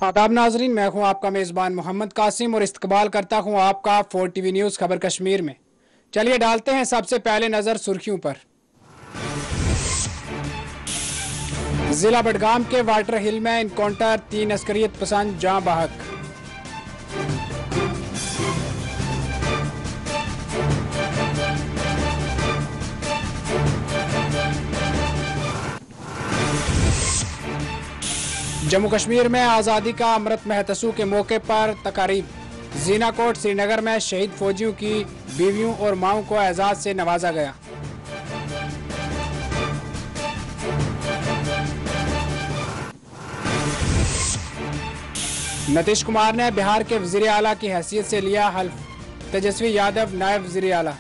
आदाब नाजरीन, मैं हूं आपका मेज़बान मोहम्मद कासिम और इस्तकबाल करता हूं आपका 4 TV न्यूज़ खबर कश्मीर में। चलिए डालते हैं सबसे पहले नज़र सुर्खियों पर। जिला बडगाम के वाटर हिल में इनकाउंटर, 3 अस्करियत पसंद जाँ बहक। जम्मू कश्मीर में आज़ादी का अमृत महोत्सव के मौके पर तकारीब। जीनाकोट श्रीनगर में शहीद फौजियों की बीवियों और माओं को एजाज से नवाजा गया। नीतीश कुमार ने बिहार के वजीर आला की हैसियत से लिया हल्फ, तेजस्वी यादव नायब वजीर आला।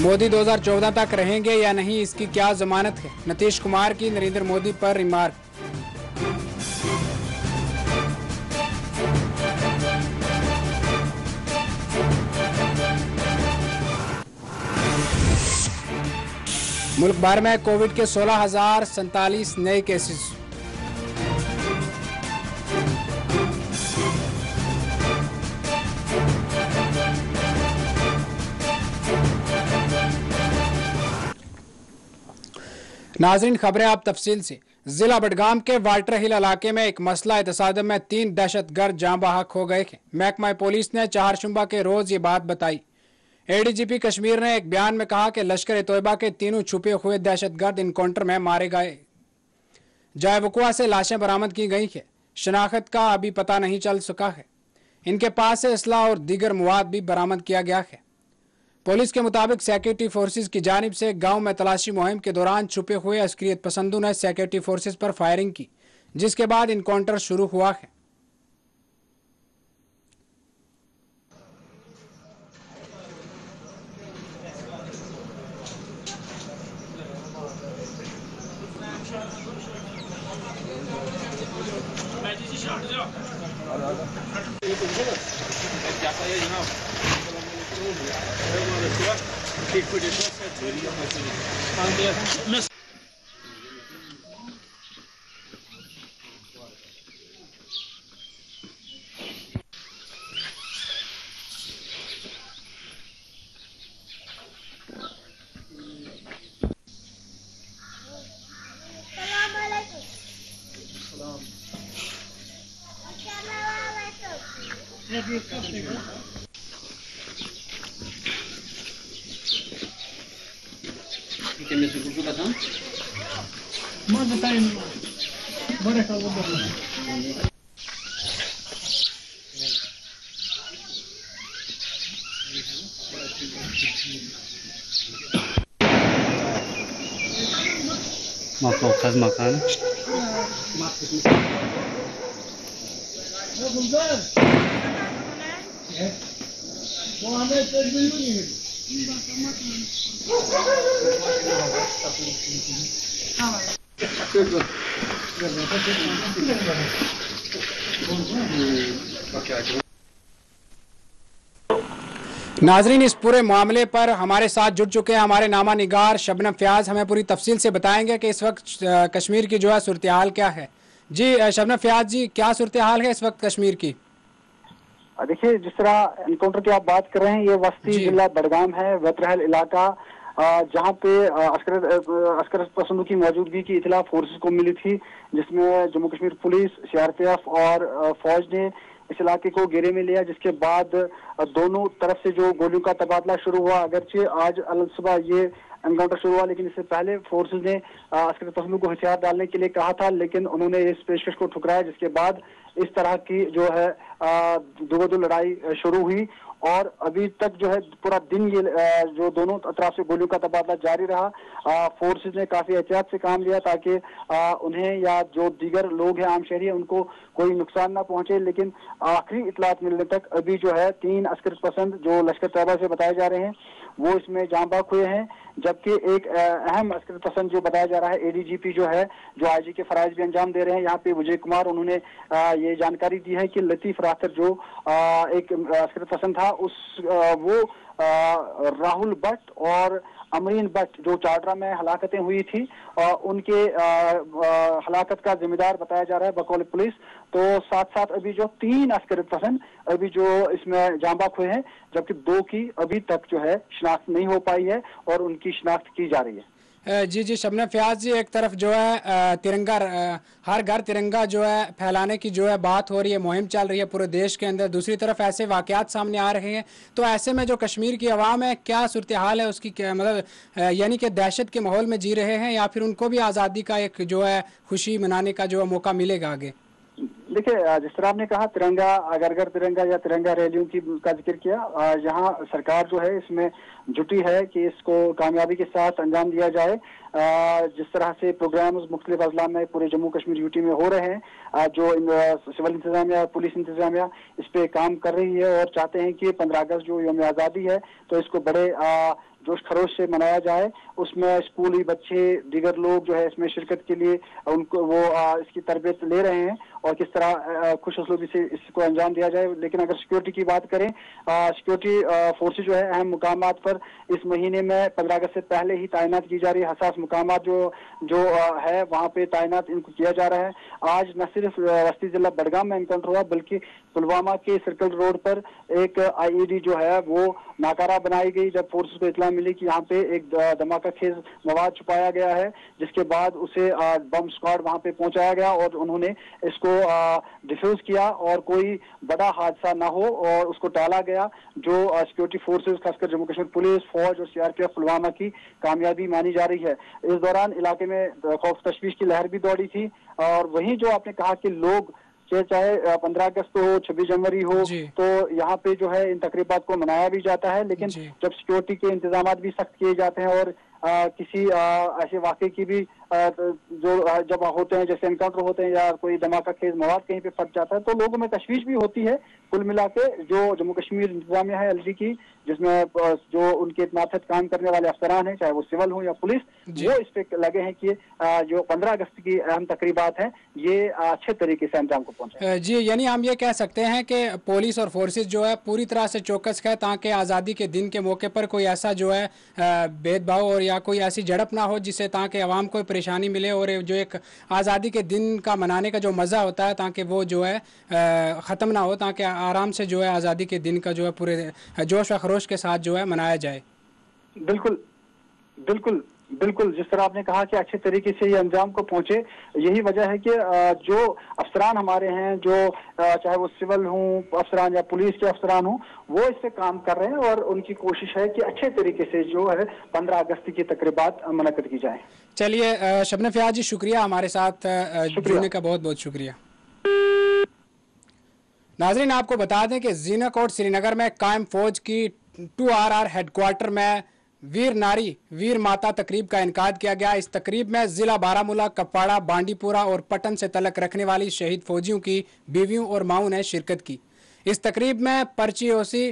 मोदी 2014 तक रहेंगे या नहीं, इसकी क्या जमानत है। नीतीश कुमार की नरेंद्र मोदी पर रिमार्क। मुल्क भर में कोविड के 16,047 नए केसेस। नाज़रीन, खबरें आप तफसील से। जिला बडगाम के वाटर हिल इलाके में एक मसला तसादम में 3 दहशतगर्द जाँ बहक हो गए थे। महकमा पुलिस ने चारशुंबा के रोज ये बात बताई। ADGP कश्मीर ने एक बयान में कहा कि लश्कर तोयबा के तीनों छुपे हुए दहशतगर्द इनकाउंटर में मारे गए। जाए वकुआ से लाशें बरामद की गई है। शनाख्त का अभी पता नहीं चल सका है। इनके पास से असला और दीगर मवाद भी बरामद किया गया है। पुलिस के मुताबिक सिक्योरिटी फोर्सेज की जानिब से गांव में तलाशी मुहिम के दौरान छुपे हुए अस्करियत पसंदों ने सिक्योरिटी फोर्सेज पर फायरिंग की, जिसके बाद इनकाउंटर शुरू हुआ है। Makan makan. नाजरीन, इस पूरे मामले पर हमारे साथ जुड़ चुके हैं हमारे नामा निगार शबनम फयाज। हमें पूरी तफसील से बताएंगे कि इस वक्त कश्मीर की जो है सूरत हाल क्या है। जी शबनम फयाज जी, क्या सूरत हाल है इस वक्त कश्मीर की? देखिए, जिस तरह इनकाउंटर की आप बात कर रहे हैं, ये वस्ती जिला बडगाम है, वतरहल इलाका, जहाँ पे अस्कर पसंदों की मौजूदगी की इतला फोर्सेस को मिली थी, जिसमें जम्मू कश्मीर पुलिस, CRPF और फौज ने इस इलाके को घेरे में लिया, जिसके बाद दोनों तरफ से जो गोलियों का तबादला शुरू हुआ। अगरचे आज अल सुबह ये एनकाउंटर शुरू हुआ, लेकिन इससे पहले फोर्सेज ने अस्कर पसंदों को हथियार डालने के लिए कहा था, लेकिन उन्होंने इस पेशकश को ठुकराया, जिसके बाद इस तरह की जो है दो लड़ाई शुरू हुई। और अभी तक जो है पूरा दिन ये जो दोनों तरफ से गोलियों का तबादला जारी रहा। फोर्सेज ने काफी एहतियात से काम लिया ताकि उन्हें या जो दीगर लोग हैं, आम शहरी, उनको कोई नुकसान ना पहुंचे। लेकिन आखिरी इतलात मिलने तक अभी जो है 3 अस्कर पसंद जो लश्कर तैयबा से बताए जा रहे हैं वो इसमें जाँ बाक हुए हैं, जबकि एक अहम अस्कर पसंद जो बताया जा रहा है ADGP जो है, जो IG के फराइज भी अंजाम दे रहे हैं, यहाँ पे विजय कुमार, उन्होंने ये जानकारी दी है कि लतीफ राथर जो एक अस्करत पसंद था, वो राहुल भट्ट और अमरीन भट्ट जो चाडरा में हलाकतें हुई थी, उनके हलाकत का जिम्मेदार बताया जा रहा है बकौल पुलिस। तो साथ साथ अभी जो 3 अस्करत पसंद अभी जो इसमें जांबाक हुए हैं, जबकि 2 की अभी तक जो है शिनाख्त नहीं हो पाई है और उनकी शिनाख्त की जा रही है। जी जी, शबनम फयाज जी, एक तरफ जो है तिरंगा, हर घर तिरंगा जो है फैलाने की जो है बात हो रही है, मुहिम चल रही है पूरे देश के अंदर, दूसरी तरफ ऐसे वाकयात सामने आ रहे हैं, तो ऐसे में जो कश्मीर की आवाम है, क्या सूरत हाल है उसकी, क्या मतलब यानी कि दहशत के माहौल में जी रहे हैं या फिर उनको भी आज़ादी का एक जो है खुशी मनाने का जो मौका मिलेगा आगे? देखिए, जिस तरह आपने कहा तिरंगा, घर घर तिरंगा या तिरंगा रैलियों की का जिक्र किया, यहाँ सरकार जो है इसमें जुटी है कि इसको कामयाबी के साथ अंजाम दिया जाए। जिस तरह से प्रोग्राम्स मुख्तलिफ अजला में पूरे जम्मू कश्मीर यूटी में हो रहे हैं, जो सिविल इंतजामिया, पुलिस इंतजामिया इस पे काम कर रही है और चाहते हैं कि 15 अगस्त जो यौम आज़ादी है तो इसको बड़े जोश खरोश से मनाया जाए। उसमें स्कूली बच्चे, दीगर लोग जो है इसमें शिरकत के लिए उनको वो इसकी तरबियत ले रहे हैं और किस तरह खुश उसलूबी से इसको अंजाम दिया जाए। लेकिन अगर सिक्योरिटी की बात करें, सिक्योरिटी फोर्सेज जो है अहम मुकामात पर इस महीने में 15 अगस्त से पहले ही तैनात की जा रही है। हसास मुकामात जो है वहाँ पे तैनात इनको किया जा रहा है। आज न सिर्फ वस्ती जिला बडगाम में एनकाउंटर हुआ, बल्कि पुलवामा के सर्कल रोड पर एक IED जो है वो नाकारा बनाई गई जब फोर्सेज को इतला मिली कि यहाँ पे एक धमाका खेज मवाद छुपाया गया है, जिसके बाद उसे बम स्क्वाड वहाँ पे पहुंचाया गया और उन्होंने इसको डिफ्यूज किया और कोई बड़ा हादसा ना हो और उसको टाला गया। जो सिक्योरिटी फोर्सेज, खासकर जम्मू कश्मीर पुलिस, फौज और CRPF पुलवामा की कामयाबी मानी जा रही है। इस दौरान इलाके में खौफ तशवीश की लहर भी दौड़ी थी। और वहीं जो आपने कहा कि लोग चाहे 15 अगस्त हो, 26 जनवरी हो, तो यहाँ पे जो है इन तकरीबात को मनाया भी जाता है, लेकिन जब सिक्योरिटी के इंतजाम भी सख्त किए जाते हैं और किसी ऐसे वाक़े की भी जो जब होते हैं, जैसे एनकाउंटर होते हैं या कोई धमाका खेज मवाद कहीं पे फट जाता है, तो लोगों में तशवीश भी होती है। कुल मिला के जो जम्मू कश्मीर इंतजामिया है LG की, जिसमें जो उनके मातहत काम करने वाले अफसरान हैं, चाहे वो सिविल हो या पुलिस, वो इस पे लगे हैं कि जो 15 अगस्त की अहम तकरीबात हैं ये अच्छे तरीके से अंजाम को पहुंचे। जी, यानी हम ये कह सकते हैं कि पुलिस और फोर्सेज जो है पूरी तरह से चौकस है ताकि आज़ादी के दिन के मौके पर कोई ऐसा जो है भेदभाव और या कोई ऐसी झड़प ना हो जिससे ताकि आवाम को परेशानी मिले और जो एक आज़ादी के दिन का मनाने का जो मज़ा होता है ताकि वो जो है ख़त्म ना हो, ताकि आराम से जो है आज़ादी के दिन का जो है पूरे जोश व खरोश के साथ जो है मनाया जाए। बिल्कुल बिल्कुल बिल्कुल, जिस तरह आपने कहा कि अच्छे तरीके से ये अंजाम को पहुंचे, यही वजह है कि जो अफसरान हमारे हैं, जो चाहे वो सिविल हों अफसरान या पुलिस के अफसरान हों, वो इस पे काम कर रहे हैं और उनकी कोशिश है कि अच्छे तरीके से जो है 15 अगस्त की तकरीबात मुनक्किद की जाए। चलिए शबनम फयाज जी, शुक्रिया, हमारे साथ जुड़ने का बहुत बहुत शुक्रिया। नाज़रीन, आपको बता दें कि जीना कोट श्रीनगर में कायम फौज की 2RR हेडक्वार्टर में वीर नारी वीर माता तकरीब का इनकाद किया गया। इस तकरीब में ज़िला बारामूला, कपवाड़ा, बांडीपुरा और पटन से तलक रखने वाली शहीद फौजियों की बीवियों और माओं ने शिरकत की। इस तकरीब में पर्ची ओसी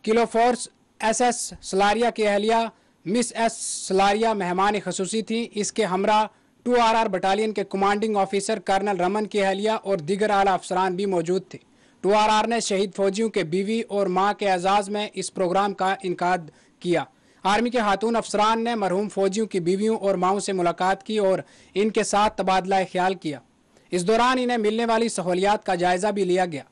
किलो फोर्स SS सलारिया की अहलिया मिस S सलारिया मेहमान खसूसी थी। इसके हमरा 2RR बटालियन के कमांडिंग ऑफिसर कर्नल रमन की अहलिया और दीगर आला अफसरान भी मौजूद थे। 2RR ने शहीद फौजियों के बीवी और माँ के एजाज़ में इस प्रोग्राम का इनकाद किया। आर्मी के खातून अफसरान ने मरहूम फौजियों की बीवियों और माओं से मुलाकात की और इनके साथ तबादला ख्याल किया। इस दौरान इन्हें मिलने वाली सहूलियात का जायजा भी लिया गया।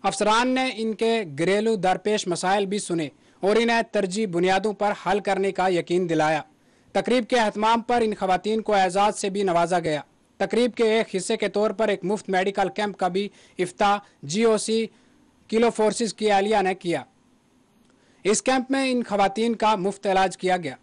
अफसरान ने इनके घरेलू दरपेश मसाइल भी सुने और इन्हें तरजीह बुनियादों पर हल करने का यकीन दिलाया। तकरीब के अहतमाम पर इन खवातीन को एजाज़ से भी नवाजा गया। तकरीब के एक हिस्से के तौर पर एक मुफ्त मेडिकल कैंप का भी इफ्ताह GOC किलो फोर्सेस की अहलिया ने किया। इस कैंप में इन खवातीन का मुफ्त इलाज किया गया।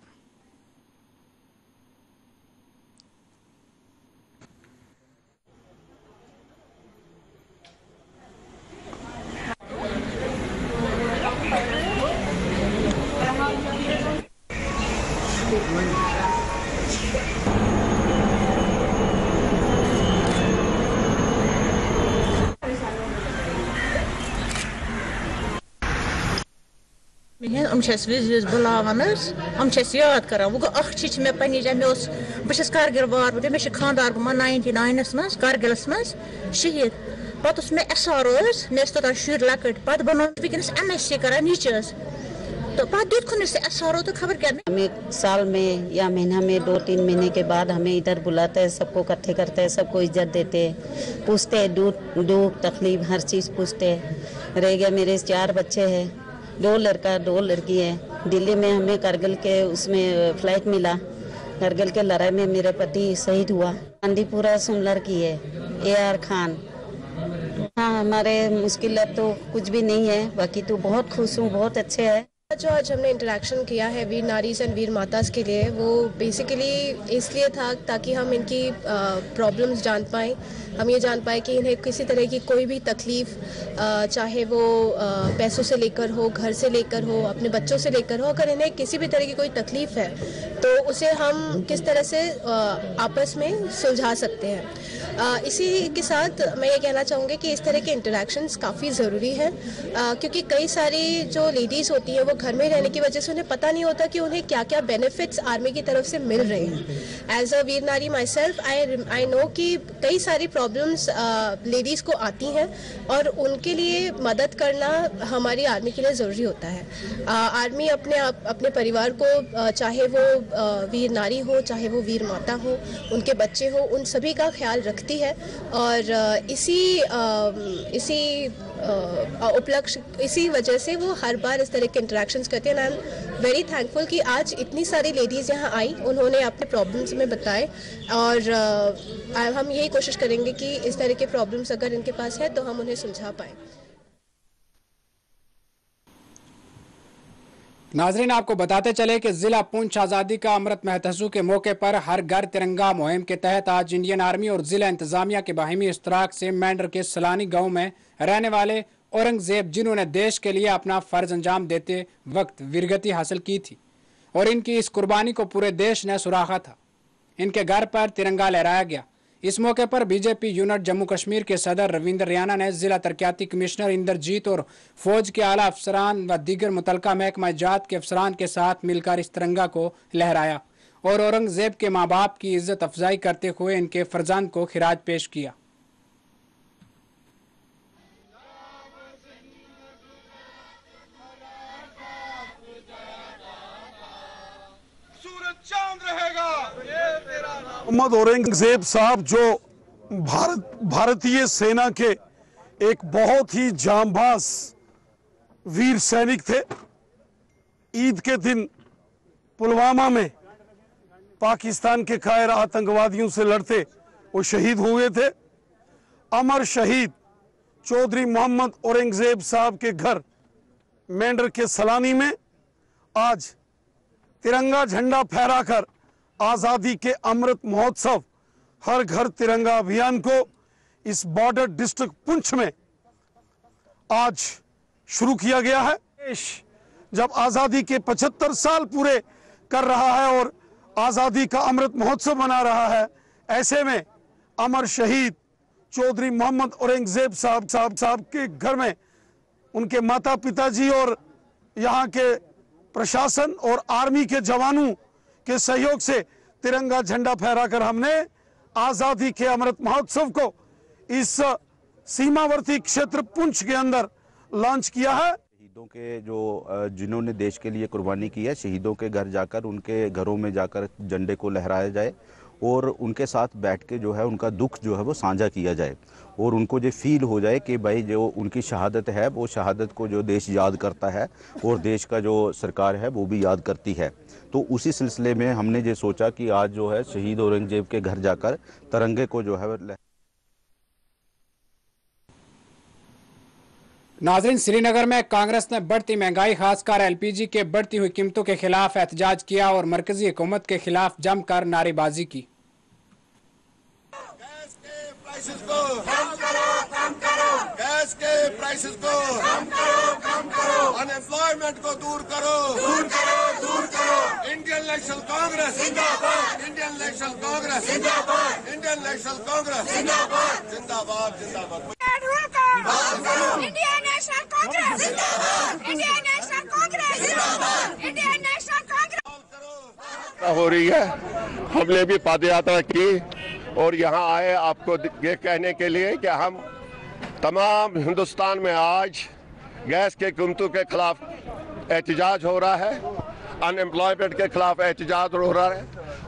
हम विज बुलावान हम याद कर वो अख चीज मे पे जाए मे बहुत कारगिल वार मे खानदार गो 99 मज कारगिलस मज शहीद पे मे SRO मे तोत शुर लकट पे बन वनस MSc कर नीचे तो पे दिख SRO तो खबर क्या हमें साल में या महीना में 2-3 महीने के बाद हमें इधर बुलाते हैं, सबको इकट्ठे करते हैं, सबको इज्जत देते हैं, पूछते हैं दुख तकलीफ हर चीज़ पूछते हैं। रह गया मेरे 4 बच्चे हैं, 2 लड़का 2 लड़की है। दिल्ली में हमें कारगिल के उसमें फ्लाइट मिला, कारगिल के लड़ाई में मेरे पति शहीद हुआ। आंदीपुरा सुमलर की है AR खान। हाँ हमारे मुश्किल अब तो कुछ भी नहीं है, बाकी तो बहुत खुश हूँ, बहुत अच्छे है। जो आज हमने इंटरेक्शन किया है वीर नारीज एंड वीर मातास के लिए, वो बेसिकली इसलिए था ताकि हम इनकी प्रॉब्लम्स जान पाएँ, हम ये जान पाए कि इन्हें किसी तरह की कोई भी तकलीफ़, चाहे वो पैसों से लेकर हो, घर से लेकर हो, अपने बच्चों से लेकर हो, अगर इन्हें किसी भी तरह की कोई तकलीफ़ है तो उसे हम किस तरह से आपस में सुलझा सकते हैं। इसी के साथ मैं ये कहना चाहूँगी कि इस तरह के इंटरेक्शंस काफ़ी ज़रूरी हैं, क्योंकि कई सारी जो लेडीज़ होती हैं वो घर में रहने की वजह से उन्हें पता नहीं होता कि उन्हें क्या क्या बेनिफिट्स आर्मी की तरफ से मिल रहे हैं। एज अ वीर नारी माई सेल्फ आई नो कि कई सारी प्रॉब्लम्स लेडीज़ को आती हैं और उनके लिए मदद करना हमारी आर्मी के लिए ज़रूरी होता है। आर्मी अपने परिवार को, चाहे वो वीर नारी हो, चाहे वो वीर माता हो, उनके बच्चे हो, उन सभी का ख्याल रखती है। और इसी वजह से वो हर बार इस तरह के इंटरेक्शंस करते हैं। आई एम वेरी थैंकफुल कि आज इतनी सारी लेडीज़ यहाँ आई, उन्होंने अपने प्रॉब्लम्स में बताए, और हम यही कोशिश करेंगे कि इस तरह के प्रॉब्लम्स अगर इनके पास है तो हम उन्हें सुलझा पाएँ। नाजरीन, आपको बताते चले कि जिला पुंछ आज़ादी का अमृत महोत्सव के मौके पर हर घर तिरंगा मुहिम के तहत आज इंडियन आर्मी और जिला इंतजामिया के बाहिमी इश्तराक से मेंढर के सलानी गांव में रहने वाले औरंगजेब, जिन्होंने देश के लिए अपना फर्ज अंजाम देते वक्त वीरगति हासिल की थी और इनकी इस कुर्बानी को पूरे देश ने सराहा था, इनके घर पर तिरंगा लहराया गया। इस मौके पर बीजेपी यूनिट जम्मू कश्मीर के सदर रविंद्र रैना ने जिला तरक्याती कमिश्नर इंद्रजीत और फौज के आला अफसरान व दीगर मुतलका महकमा जात के अफसरान के साथ मिलकर इस तिरंगा को लहराया और औरंगजेब के माँ बाप की इज्जत अफजाई करते हुए इनके फरजान को खिराज पेश किया। मोहम्मद औरंगजेब साहब जो भारतीय सेना के एक बहुत ही जांबाज वीर सैनिक थे। ईद के दिन पुलवामा में पाकिस्तान के कायर आतंकवादियों से लड़ते वो शहीद हुए थे। अमर शहीद चौधरी मोहम्मद औरंगजेब साहब के घर मेंढर के सलानी में आज तिरंगा झंडा फहराकर आज़ादी के अमृत महोत्सव हर घर तिरंगा अभियान को इस बॉर्डर डिस्ट्रिक्ट पुंछ में आज शुरू किया गया है। देश जब आज़ादी के 75 साल पूरे कर रहा है और आज़ादी का अमृत महोत्सव मना रहा है, ऐसे में अमर शहीद चौधरी मोहम्मद औरंगजेब साहब के घर में उनके माता पिताजी और यहाँ के प्रशासन और आर्मी के जवानों के सहयोग से तिरंगा झंडा फहराकर हमने आज़ादी के अमृत महोत्सव को इस सीमावर्ती क्षेत्र पुंछ के अंदर लॉन्च किया है। शहीदों के जो जिन्होंने देश के लिए कुर्बानी की है, शहीदों के घर जाकर, उनके घरों में जाकर झंडे को लहराया जाए और उनके साथ बैठ के जो है उनका दुख जो है वो साझा किया जाए और उनको जो फील हो जाए कि भाई जो उनकी शहादत है वो शहादत को जो देश याद करता है और देश का जो सरकार है वो भी याद करती है। तो उसी सिलसिले में हमने ये सोचा कि आज जो है शहीद औरंगजेब के घर जाकर तिरंगे को जो है। नाज़रीन, श्रीनगर में कांग्रेस ने बढ़ती महंगाई, खासकर LPG के बढ़ती हुई कीमतों के खिलाफ एहतजाज किया और मरकजी हुकूमत के खिलाफ जमकर नारेबाजी की। गैस के प्राइसेस को कम करो, गैस के प्राइसेस को कम करो, अनएम्प्लॉयमेंट को दूर करो। इंडियन नेशनल कांग्रेस जिंदाबाद, इंडियन नेशनल कांग्रेस जिंदाबाद, इंडियन नेशनल कांग्रेस जिंदाबाद, जिंदाबाद, जिंदाबाद। इंडियन नेशनल कांग्रेस जिंदाबाद, इंडियन नेशनल कांग्रेस यात्रा हो रही है, हमने भी पद यात्रा की और यहाँ आए आपको ये कहने के लिए कि हम तमाम हिंदुस्तान में आज गैस के कीमतों के खिलाफ एहतजाज हो रहा है, अनएम्प्लॉयमेंट के खिलाफ एहतजाज हो रहा है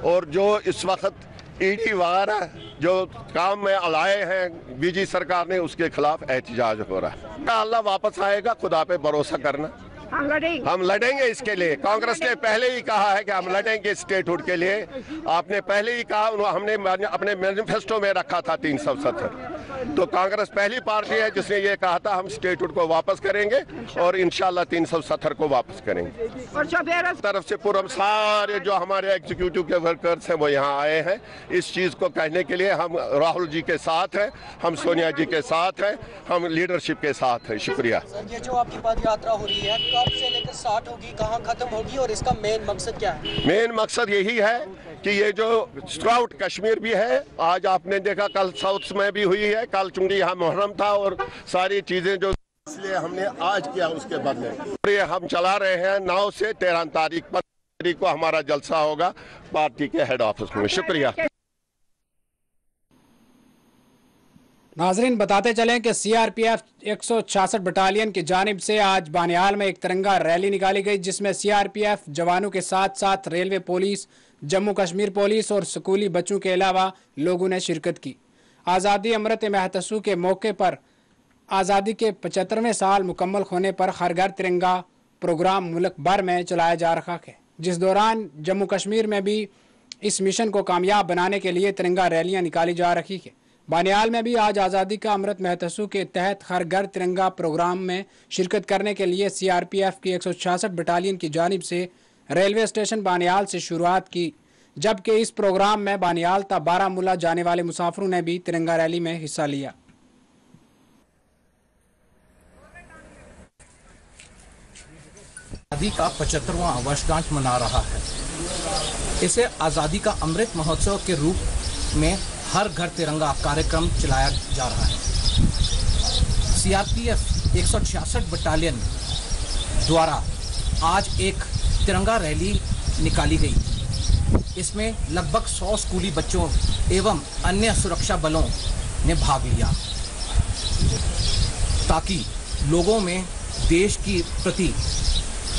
और जो इस वक्त ईडी वगैरह जो काम में लाए हैं बीजेपी सरकार ने उसके खिलाफ एहतजाज हो रहा है। अल्लाह वापस आएगा, खुदा पे भरोसा करना। हम लड़ेंगे इसके लिए। कांग्रेस ने पहले ही कहा है कि हम लड़ेंगे स्टेटहुड के लिए। आपने पहले ही कहा, हमने अपने मैनिफेस्टो में रखा था 370। तो कांग्रेस पहली पार्टी है जिसने ये कहा था हम स्टेटहुड को वापस करेंगे और इंशाल्लाह 370 को वापस करेंगे। और तरफ से पूरा सारे जो हमारे एग्जीक्यूटिव के वर्कर्स हैं वो यहाँ आए हैं इस चीज को कहने के लिए। हम राहुल जी के साथ हैं, हम सोनिया जी के साथ हैं, हम लीडरशिप के साथ हैं। शुक्रिया। ये जो आपकी पद यात्रा हो रही है कब से लेकर स्टार्ट होगी, कहाँ खत्म होगी और इसका मेन मकसद क्या है? मेन मकसद यही है कि ये जो थ्रूआउट कश्मीर भी है, आज आपने देखा कल साउथ में भी हुई है, कल चूंकि यहाँ मुहर्रम था और सारी चीजें जो इसलिए हमने आज किया उसके बदले ये हम चला रहे हैं 9 से 13 तारीख को हमारा जलसा होगा पार्टी के हेड ऑफिस में। शुक्रिया। नाजरीन बताते चलें कि सीआरपीएफ 166 बटालियन की जानिब से आज बानियाल में एक तिरंगा रैली निकाली गई जिसमें सीआरपीएफ जवानों के साथ साथ railway police, Jammu Kashmir police और स्कूली बच्चों के अलावा लोगों ने शिरकत की। आज़ादी अमृत महतसू के मौके पर आज़ादी के 75वें साल मुकम्मल होने पर हर घर तिरंगा प्रोग्राम मुल्क भर में चलाया जा रहा है, जिस दौरान जम्मू कश्मीर में भी इस मिशन को कामयाब बनाने के लिए तिरंगा रैलियाँ निकाली जा रही है। बानियाल में भी आज आज़ादी का अमृत महतसू के तहत हर घर तिरंगा प्रोग्राम में शिरकत करने के लिए सीआरपीएफ की 166 बटालियन की जानिब से रेलवे स्टेशन बानियाल से शुरुआत की, जबकि इस प्रोग्राम में बानियाल ता बारामूला जाने वाले मुसाफिरों ने भी तिरंगा रैली में हिस्सा लिया। आज़ादी का 75वां वर्षगांठ मना रहा है। इसे आज़ादी का अमृत महोत्सव के रूप में हर घर तिरंगा कार्यक्रम चलाया जा रहा है। सीआरपीएफ 166 बटालियन द्वारा आज एक तिरंगा रैली निकाली गई। इसमें लगभग 100 स्कूली बच्चों एवं अन्य सुरक्षा बलों ने भाग लिया ताकि लोगों में देश की प्रति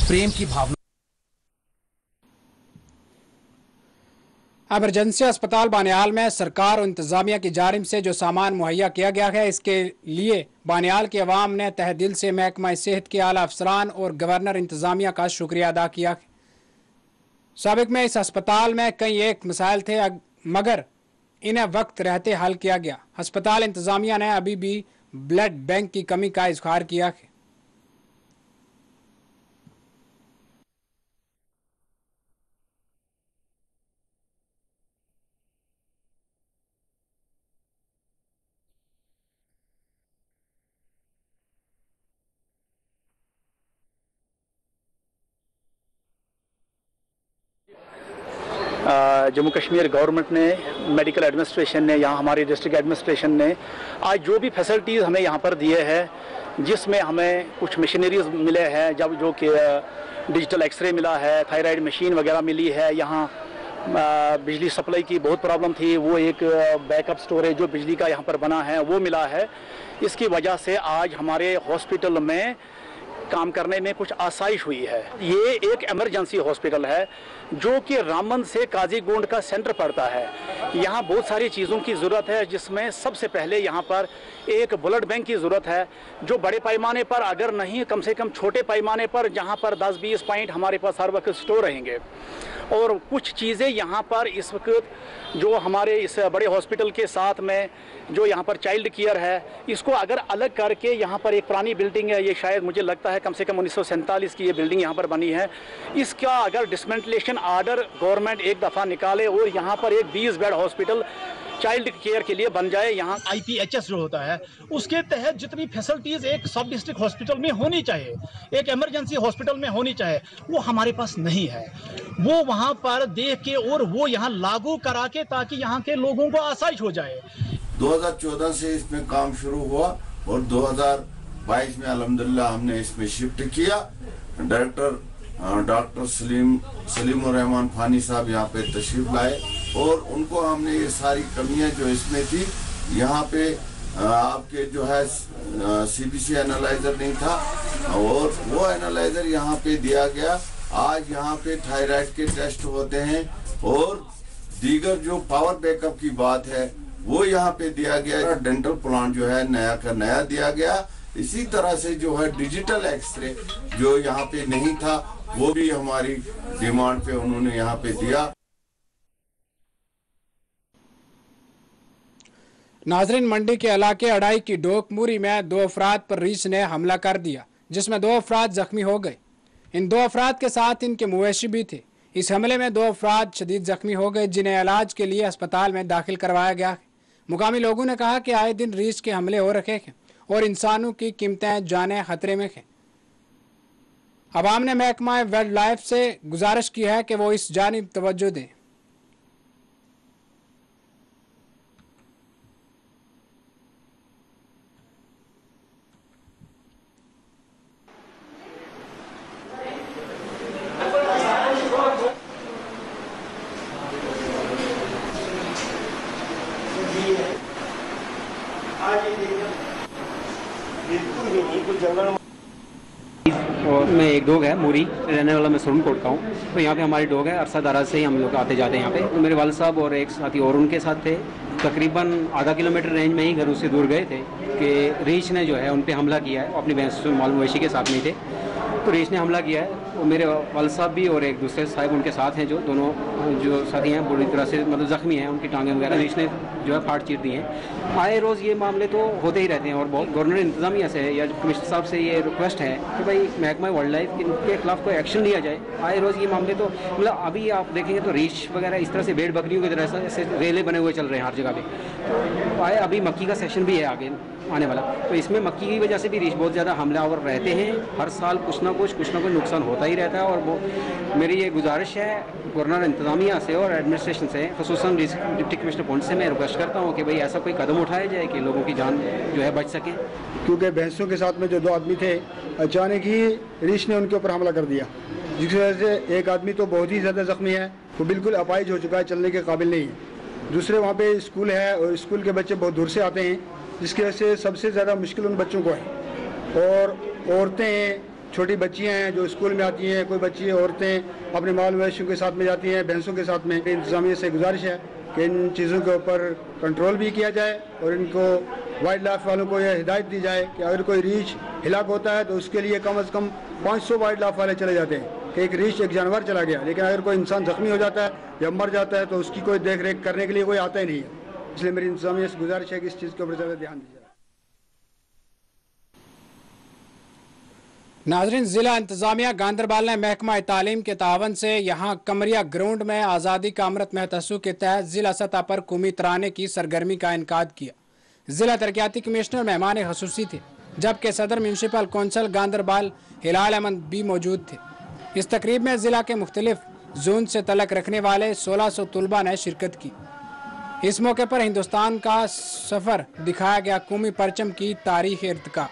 प्रेम की भावना। इमरजेंसी अस्पताल बानियाल में सरकार और इंतजामिया की जानिब से जो सामान मुहैया किया गया है, इसके लिए बानियाल के अवाम ने तहे दिल से महकमा सेहत के आला अफसरान और गवर्नर इंतजामिया का शुक्रिया अदा किया। साबिक में इस अस्पताल में कई एक मसाइल थे मगर इन्हें वक्त रहते हल किया गया। अस्पताल इंतजामिया ने अभी भी ब्लड बैंक की कमी का इजहार किया है। जम्मू कश्मीर गवर्नमेंट ने, मेडिकल एडमिनिस्ट्रेशन ने, यहाँ हमारी डिस्ट्रिक्ट एडमिनिस्ट्रेशन ने आज जो भी फैसिलिटीज़ हमें यहाँ पर दिए हैं, जिसमें हमें कुछ मशीनरीज मिले हैं, जब जो कि डिजिटल एक्सरे मिला है, थायराइड मशीन वगैरह मिली है। यहाँ बिजली सप्लाई की बहुत प्रॉब्लम थी, वो एक बैकअप स्टोरेज जो बिजली का यहाँ पर बना है वो मिला है। इसकी वजह से आज हमारे हॉस्पिटल में काम करने में कुछ आसाइश हुई है। ये एक इमरजेंसी हॉस्पिटल है जो कि रामबन से काजीगुंड का सेंटर पड़ता है। यहाँ बहुत सारी चीज़ों की ज़रूरत है, जिसमें सबसे पहले यहाँ पर एक ब्लड बैंक की ज़रूरत है, जो बड़े पैमाने पर अगर नहीं कम से कम छोटे पैमाने पर जहाँ पर 10-20 पॉइंट हमारे पास हर वक्त स्टोर रहेंगे। और कुछ चीज़ें यहाँ पर इस वक्त जो हमारे इस बड़े हॉस्पिटल के साथ में जो यहाँ पर चाइल्ड केयर है, इसको अगर अलग करके यहाँ पर एक पुरानी बिल्डिंग है, ये शायद मुझे लगता है कम से कम 1947 की ये बिल्डिंग यहाँ पर बनी है, इसका अगर डिसमेंटलेशन आर्डर गवर्नमेंट एक दफ़ा निकाले और यहाँ पर एक 20 बेड हॉस्पिटल चाइल्ड केयर के लिए बन जाए। यहाँ IPHS जो होता है उसके तहत जितनी फैसिलिटीज एक सब डिस्ट्रिक्ट हॉस्पिटल में होनी चाहिए, एक इमरजेंसी हॉस्पिटल में होनी चाहिए, वो हमारे पास नहीं है। वो वहाँ पर देख के और वो यहाँ लागू करा के ताकि यहाँ के लोगों को आसाइश हो जाए। 2014 से इसमें काम शुरू हुआ और 2022 में अल्हम्दुलिल्लाह हमने इसमें शिफ्ट किया। डायरेक्टर डॉक्टर सलीमुर रहमान फानी साहब यहाँ पे तशरीफ लाए और उनको हमने ये सारी कमियां जो इसमें थी, यहाँ पे आपके जो है CBC एनालाइजर नहीं था और वो एनालाइजर यहाँ पे दिया गया। आज यहाँ पे थायराइड के टेस्ट होते हैं और दीगर जो पावर बैकअप की बात है वो यहाँ पे दिया गया। डेंटल प्लांट जो है नया का नया दिया गया। इसी तरह से जो है डिजिटल एक्सरे जो यहाँ पे नहीं था वो भी हमारी डिमांड पे उन्होंने यहाँ पे दिया। नाजरीन, मंडी के इलाके अड़ाई की डोकमुरी में 2 अफराद पर रीछ ने हमला कर दिया, जिसमें 2 अफराद जख्मी हो गए। इन 2 अफराद के साथ इनके मवेशी भी थे। इस हमले में 2 अफराद शदीद जख्मी हो गए, जिन्हें इलाज के लिए अस्पताल में दाखिल करवाया गया है। मुकामी लोगों ने कहा कि आए दिन रीछ के हमले हो रखे हैं और इंसानों की कीमतें जाने खतरे में हैं। अवाम ने महकमा वाइल्ड लाइफ से गुजारिश की है कि वो इस जानिब तवज्जो दें। और मैं एक डॉग है मूरी, रहने वाला मैं सुरनकोट का हूँ। तो यहाँ पे हमारी डॉग है, अरसा दराज से ही हम लोग आते जाते हैं यहाँ पे। तो मेरे वालिद साहब और एक साथी और उनके साथ थे, तकरीबन आधा किलोमीटर रेंज में ही घर उससे दूर गए थे कि रीछ ने जो है उन पर हमला किया है। अपनी भैंस माल मवेशी के साथ नहीं थे तो रीछ ने हमला किया है। और मेरे वालिद साहब भी और एक दूसरे साहब उनके साथ हैं, जो दोनों जो साथी हैं बुरी तरह से मतलब ज़ख्मी हैं, उनकी टांगें वगैरह रीछ ने जो है फाड़ चीर दी हैं। आए रोज़ ये मामले तो होते ही रहते हैं और बहुत गवर्नर इंतज़ामिया से या कमिश्नर साहब से ये रिक्वेस्ट है कि भाई महकमा वाइल्ड लाइफ के खिलाफ कोई एक्शन लिया जाए। आए रोज़ ये मामले तो मतलब अभी आप देखेंगे तो रीछ वगैरह इस तरह से भेड़ बकरियों की तरह ऐसे रेले बने हुए चल रहे हैं हर जगह पे। तो आए अभी मक्की का सेशन भी है आगे आने वाला, तो इसमें मक्की की वजह से भी रीछ बहुत ज़्यादा हमलावर रहते हैं। हर साल कुछ ना कुछ नुकसान होता ही रहता है। और वो मेरी ये गुजारिश है गवर्नर इंतज़ामिया से और एडमिनिस्ट्रेशन से, खुसूसन डिप्टी कमिश्नर पॉइंट से मैं रिक्वेस्ट करता हूँ कि भाई ऐसा कोई कदम उठाया जाए कि लोगों की जान जो है बच सके। क्योंकि भैंसों के साथ में जो 2 आदमी थे, अचानक ही रीछ ने उनके ऊपर हमला कर दिया, जिसकी वजह से एक आदमी तो बहुत ही ज़्यादा ज़ख्मी है, वो बिल्कुल अपाहिज हो चुका है, चलने के काबिल नहीं है। दूसरे वहाँ पे स्कूल है और स्कूल के बच्चे बहुत दूर से आते हैं, जिसकी वजह से सबसे ज़्यादा मुश्किल उन बच्चों को है। और औरतें हैं, छोटी बच्चियां हैं जो स्कूल में आती हैं, कोई बच्ची औरतें अपने माल मवेशियों के साथ में जाती हैं, भैंसों के साथ में। इंतज़ामिया से गुजारिश है कि इन चीज़ों के ऊपर कंट्रोल भी किया जाए और इनको वाइल्ड लाइफ वालों को यह हिदायत दी जाए कि अगर कोई रीछ हिलाक होता है तो उसके लिए कम से कम 500 वाइल्ड लाइफ वाले चले जाते हैं कि एक रीछ एक जानवर चला गया, लेकिन अगर कोई इंसान जख्मी हो जाता है या मर जाता है तो उसकी कोई देख रेख करने के लिए कोई आता ही नहीं है। इसलिए मेरी इंतज़ामिया से गुजारिश है कि इस चीज़ के ऊपर ज़्यादा ध्यान दीजिए। नाजरीन, जिला इंतजामिया गांधरबल ने महकमा तालीम के तावन से यहाँ कमरिया ग्राउंड में आज़ादी का अमृत महतसू के तहत जिला सतह पर कौमी तराने की सरगर्मी का इनकाद किया। जिला तरक्याती कमिश्नर मेहमान खसूसी थे, जबकि सदर म्यूनसिपल कौंसल गांधरबल हिलाल अहमद भी मौजूद थे। इस तकरीब में जिला के मुख्तलिफ जोन से तलक रखने वाले 1600 तलबा ने शिरकत की। इस मौके पर हिंदुस्तान का सफ़र दिखाया गया, कौमी परचम की तारीख इर्तिका।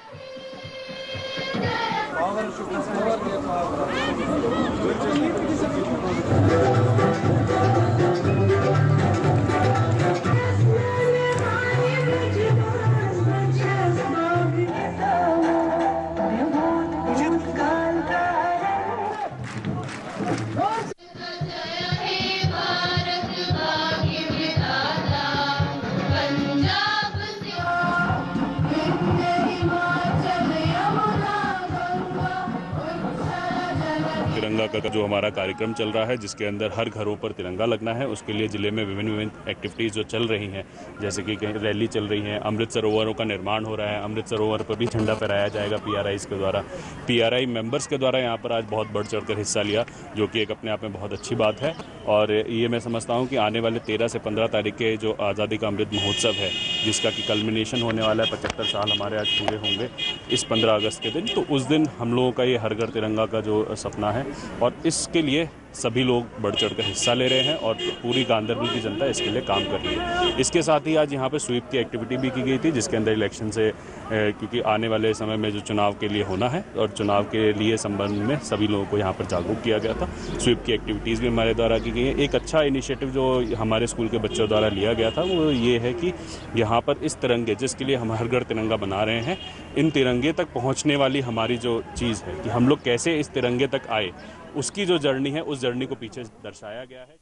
तिरंगा का जो हमारा कार्यक्रम चल रहा है, जिसके अंदर हर घरों पर तिरंगा लगना है, उसके लिए ज़िले में विभिन्न एक्टिविटीज़ जो चल रही हैं, जैसे कि कहीं रैली चल रही है, अमृत सरोवरों का निर्माण हो रहा है, अमृत सरोवर पर भी झंडा फहराया जाएगा PRIs के द्वारा। PRI मेंबर्स के द्वारा यहाँ पर आज बहुत बढ़ चढ़ कर हिस्सा लिया, जो कि एक अपने आप में बहुत अच्छी बात है। और ये मैं समझता हूँ कि आने वाले 13 से 15 तारीख के जो आज़ादी का अमृत महोत्सव है, जिसका कि कल्मिनेशन होने वाला है, 75 साल हमारे आज पूरे होंगे इस 15 अगस्त के दिन, तो उस दिन हम लोगों का ये हर घर तिरंगा का जो सपना है, और इसके लिए सभी लोग बढ़ चढ़ कर हिस्सा ले रहे हैं और पूरी गांधरबल की जनता इसके लिए काम कर रही है। इसके साथ ही आज यहाँ पे स्वीप की एक्टिविटी भी की गई थी, जिसके अंदर इलेक्शन से क्योंकि आने वाले समय में जो चुनाव के लिए होना है और चुनाव के लिए संबंध में सभी लोगों को यहाँ पर जागरूक किया गया था। स्वीप की एक्टिविटीज़ भी हमारे द्वारा की गई है। एक अच्छा इनिशिएटिव जो हमारे स्कूल के बच्चों द्वारा लिया गया था वो ये है कि यहाँ पर इस तिरंगे, जिसके लिए हम हर घर तिरंगा बना रहे हैं, इन तिरंगे तक पहुँचने वाली हमारी जो चीज़ है कि हम लोग कैसे इस तिरंगे तक आए, उसकी जो जर्नी है उस जर्नी को पीछे दर्शाया गया है।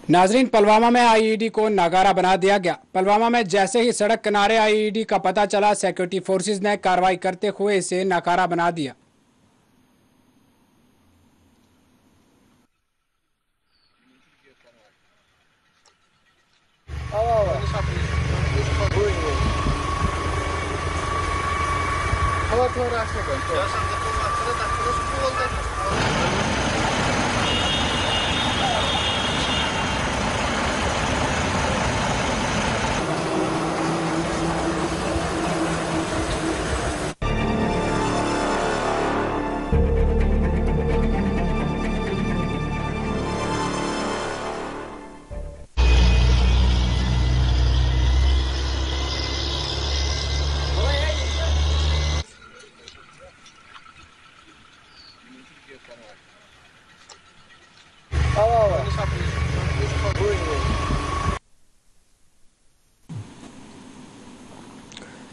नाजरीन, पुलवामा में आईईडी को नाकारा बना दिया गया। पुलवामा में जैसे ही सड़क किनारे आईईडी का पता चला, सिक्योरिटी फोर्सेस ने कार्रवाई करते हुए इसे नाकारा बना दिया।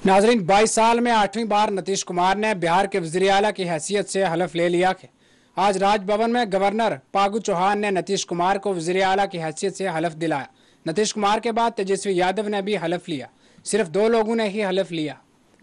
नाजरीन, 22 साल में 8वीं बार नीतीश कुमार ने बिहार के वज़ीर आला की हैसियत से हलफ ले लिया है। आज राजभवन में गवर्नर फागू चौहान ने नीतीश कुमार को वज़ीर आला की हैसियत से हलफ दिलाया। नीतीश कुमार के बाद तेजस्वी यादव ने भी हलफ लिया। सिर्फ 2 लोगों ने ही हलफ लिया।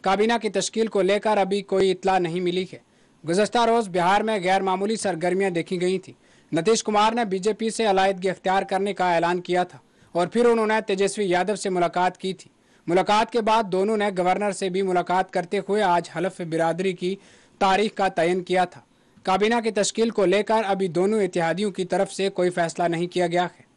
काबीना की तश्कील को लेकर अभी कोई इत्तला नहीं मिली है। गुज़श्ता रोज़ बिहार में गैर मामूली सरगर्मियाँ देखी गई थी। नीतीश कुमार ने बीजेपी से अलायदगी इख्तियार करने का ऐलान किया था और फिर उन्होंने तेजस्वी यादव से मुलाकात की थी। मुलाकात के बाद दोनों ने गवर्नर से भी मुलाकात करते हुए आज हलफ बिरादरी की तारीख का तयन किया था। काबीना की तश्कील को लेकर अभी दोनों इत्तेहादियों की तरफ से कोई फैसला नहीं किया गया है।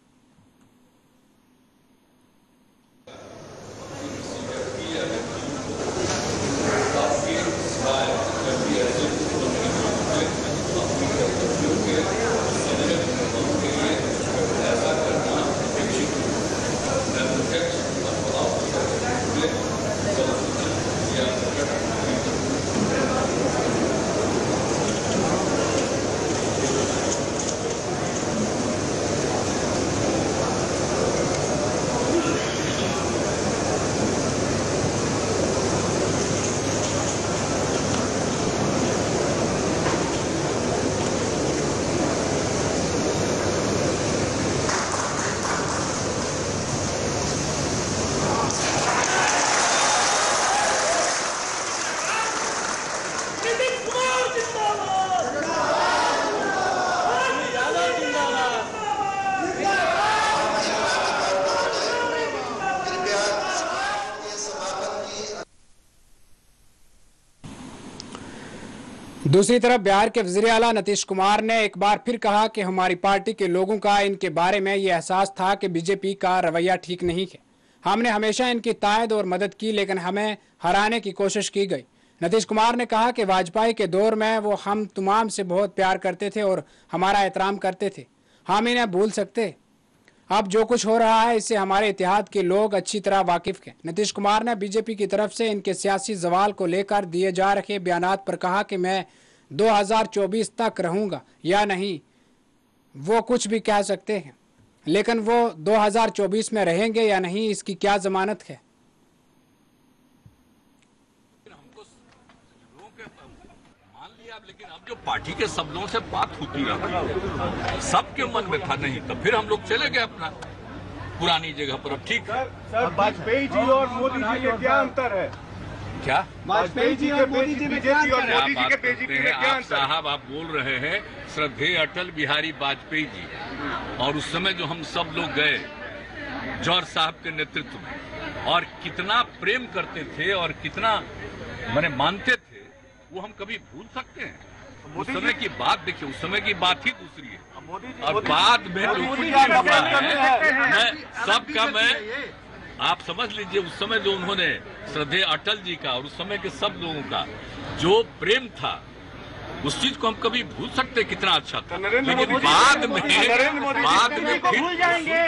दूसरी तरफ बिहार के वज़ीर आला नीतीश कुमार ने एक बार फिर कहा कि हमारी पार्टी के लोगों का इनके बारे में ये एहसास था कि बीजेपी का रवैया ठीक नहीं है। हमने हमेशा इनकी तायद और मदद की, लेकिन हमें हराने की कोशिश की गई। नीतीश कुमार ने कहा कि वाजपेयी के दौर में वो हम तमाम से बहुत प्यार करते थे और हमारा एहतराम करते थे। हम इन्हें भूल सकते? अब जो कुछ हो रहा है इससे हमारे इत्तेहाद के लोग अच्छी तरह वाकिफ हैं। नीतीश कुमार ने बीजेपी की तरफ से इनके सियासी सवाल को लेकर दिए जा रहे बयानात पर कहा कि मैं 2024 तक रहूंगा या नहीं, वो कुछ भी कह सकते हैं, लेकिन वो 2024 में रहेंगे या नहीं इसकी क्या जमानत है। लेकिन अब जो पार्टी के सब लोगों से बात होती रही, सबके मन में था नहीं, तो फिर हम लोग चले गए अपना पुरानी जगह पर। अब ठीक है। सर, वाजपेयी जी और मोदी जी में क्या अंतर है? क्या वाजपेयी जी और मोदी जी में क्या अंतर है? मोदी जी के बीजेपी में क्या अंतर है? साहब, आप बोल रहे हैं श्रद्धेय अटल बिहारी वाजपेयी जी, और उस समय जो हम सब लोग गए जौहर साहब के नेतृत्व में, और कितना प्रेम करते थे और कितना मानते थे, वो हम कभी भूल सकते हैं? उस समय की बात देखिए, उस समय की बात ही दूसरी है, और बाद में मैं आप समझ लीजिए, उस समय जो उन्होंने श्रद्धेय अटल जी का और उस समय के सब लोगों का जो प्रेम था, उस चीज को हम कभी भूल सकते कितना अच्छा था, लेकिन बाद में फिर सुन